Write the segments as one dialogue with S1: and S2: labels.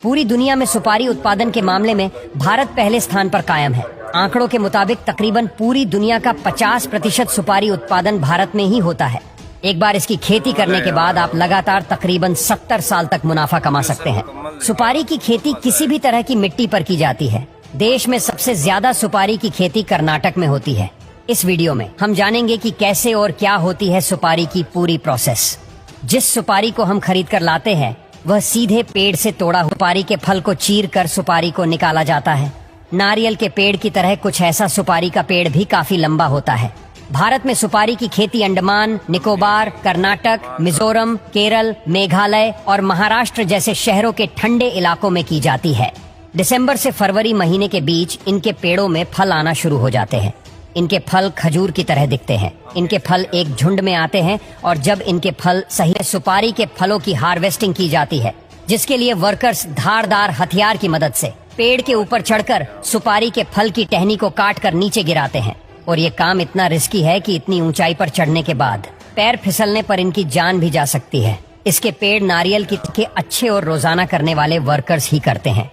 S1: पूरी दुनिया में सुपारी उत्पादन के मामले में भारत पहले स्थान पर कायम है। आंकड़ों के मुताबिक तकरीबन पूरी दुनिया का 50% सुपारी उत्पादन भारत में ही होता है। एक बार इसकी खेती करने के बाद आप लगातार तकरीबन 70 साल तक मुनाफा कमा सकते हैं। सुपारी की खेती किसी भी तरह की मिट्टी पर की जाती है। देश में सबसे ज्यादा सुपारी की खेती कर्नाटक में होती है। इस वीडियो में हम जानेंगे कि कैसे और क्या होती है सुपारी की पूरी प्रोसेस। जिस सुपारी को हम खरीद कर लाते हैं वह सीधे पेड़ से तोड़ा सुपारी के फल को चीर कर सुपारी को निकाला जाता है। नारियल के पेड़ की तरह कुछ ऐसा सुपारी का पेड़ भी काफी लंबा होता है। भारत में सुपारी की खेती अंडमान, निकोबार, कर्नाटक, मिजोरम, केरल, मेघालय और महाराष्ट्र जैसे शहरों के ठंडे इलाकों में की जाती है। दिसंबर से फरवरी महीने के बीच इनके पेड़ों में फल आना शुरू हो जाते हैं। इनके फल खजूर की तरह दिखते हैं। इनके फल एक झुंड में आते हैं और जब इनके फल सही सुपारी के फलों की हार्वेस्टिंग की जाती है, जिसके लिए वर्कर्स धारदार हथियार की मदद से पेड़ के ऊपर चढ़कर सुपारी के फल की टहनी को काट कर नीचे गिराते हैं। और ये काम इतना रिस्की है कि इतनी ऊंचाई पर चढ़ने के बाद पैर फिसलने पर इनकी जान भी जा सकती है। इसके पेड़ नारियल के अच्छे और रोजाना करने वाले वर्कर्स ही करते हैं।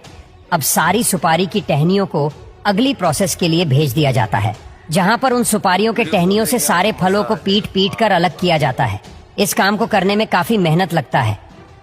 S1: अब सारी सुपारी की टहनियों को अगली प्रोसेस के लिए भेज दिया जाता है, जहाँ पर उन सुपारियों के टहनियों से सारे फलों को पीट पीट कर अलग किया जाता है। इस काम को करने में काफी मेहनत लगता है।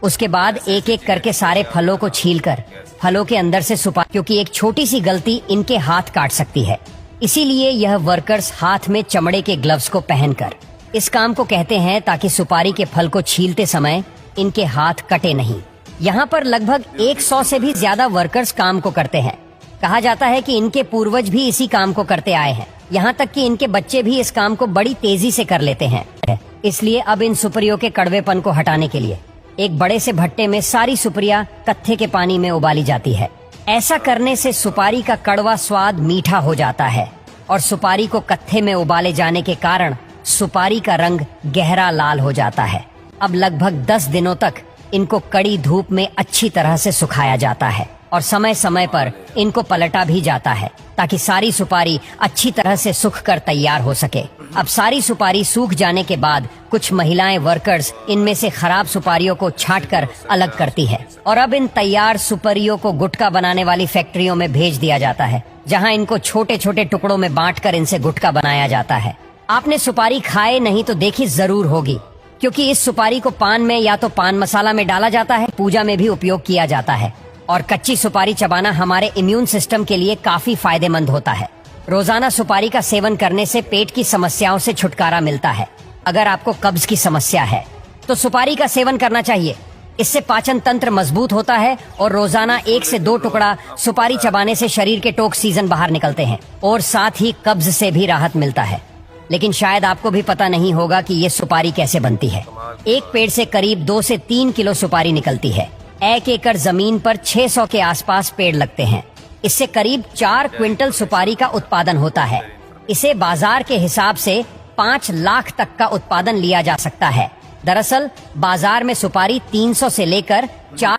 S1: उसके बाद एक एक करके सारे फलों को छीलकर फलों के अंदर से सुपारी, क्योंकि एक छोटी सी गलती इनके हाथ काट सकती है, इसीलिए यह वर्कर्स हाथ में चमड़े के ग्लव्स को पहनकर इस काम को कहते हैं, ताकि सुपारी के फल को छीलते समय इनके हाथ कटे नहीं। यहाँ पर लगभग 100 से भी ज्यादा वर्कर्स काम को करते हैं। कहा जाता है कि इनके पूर्वज भी इसी काम को करते आए हैं। यहाँ तक कि इनके बच्चे भी इस काम को बड़ी तेजी से कर लेते हैं। इसलिए अब इन सुपारियों के कड़वेपन को हटाने के लिए एक बड़े से भट्टे में सारी सुपारियां कत्थे के पानी में उबाली जाती है। ऐसा करने से सुपारी का कड़वा स्वाद मीठा हो जाता है और सुपारी को कत्थे में उबाले जाने के कारण सुपारी का रंग गहरा लाल हो जाता है। अब लगभग 10 दिनों तक इनको कड़ी धूप में अच्छी तरह से सुखाया जाता है और समय समय पर इनको पलटा भी जाता है, ताकि सारी सुपारी अच्छी तरह से सूख कर तैयार हो सके। अब सारी सुपारी सूख जाने के बाद कुछ महिलाएं वर्कर्स इनमें से खराब सुपारियों को छांट कर अलग करती है और अब इन तैयार सुपारियों को गुटखा बनाने वाली फैक्ट्रियों में भेज दिया जाता है, जहां इनको छोटे छोटे टुकड़ों में बांटकर इनसे गुटखा बनाया जाता है। आपने सुपारी खाए नहीं तो देखी जरूर होगी, क्योंकि इस सुपारी को पान में या तो पान मसाला में डाला जाता है, पूजा में भी उपयोग किया जाता है। और कच्ची सुपारी चबाना हमारे इम्यून सिस्टम के लिए काफी फायदेमंद होता है। रोजाना सुपारी का सेवन करने से पेट की समस्याओं से छुटकारा मिलता है। अगर आपको कब्ज की समस्या है तो सुपारी का सेवन करना चाहिए। इससे पाचन तंत्र मजबूत होता है और रोजाना 1 से 2 टुकड़ा सुपारी चबाने से शरीर के टॉक्सिन बाहर निकलते हैं और साथ ही कब्ज से भी राहत मिलता है। लेकिन शायद आपको भी पता नहीं होगा कि ये सुपारी कैसे बनती है। एक पेड़ से करीब 2 से 3 किलो सुपारी निकलती है। 1 एकड़ जमीन पर 600 के आसपास पेड़ लगते हैं। इससे करीब 4 क्विंटल सुपारी का उत्पादन होता है। इसे बाजार के हिसाब से 5 लाख तक का उत्पादन लिया जा सकता है। दरअसल बाजार में सुपारी 300 से लेकर 4